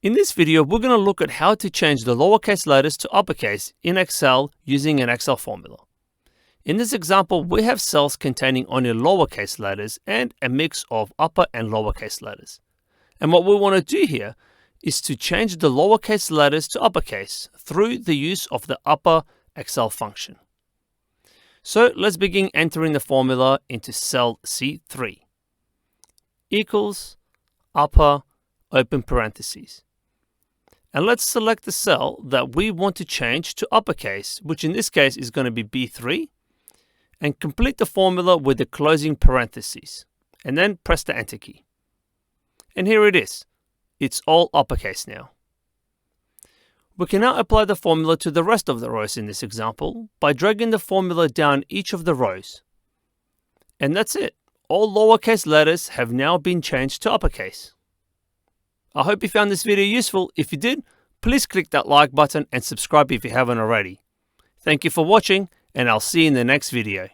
In this video, we're going to look at how to change the lowercase letters to uppercase in Excel using an Excel formula. In this example, we have cells containing only lowercase letters and a mix of upper and lowercase letters. And what we want to do here is to change the lowercase letters to uppercase through the use of the upper Excel function. So let's begin entering the formula into cell C3. Equals upper open parentheses. And let's select the cell that we want to change to uppercase, which in this case is going to be B3, and complete the formula with the closing parentheses, and then press the Enter key. And here it is. It's all uppercase now. We can now apply the formula to the rest of the rows in this example by dragging the formula down each of the rows. And that's it. All lowercase letters have now been changed to uppercase. I hope you found this video useful. If you did, please click that like button and subscribe if you haven't already. Thank you for watching, and I'll see you in the next video.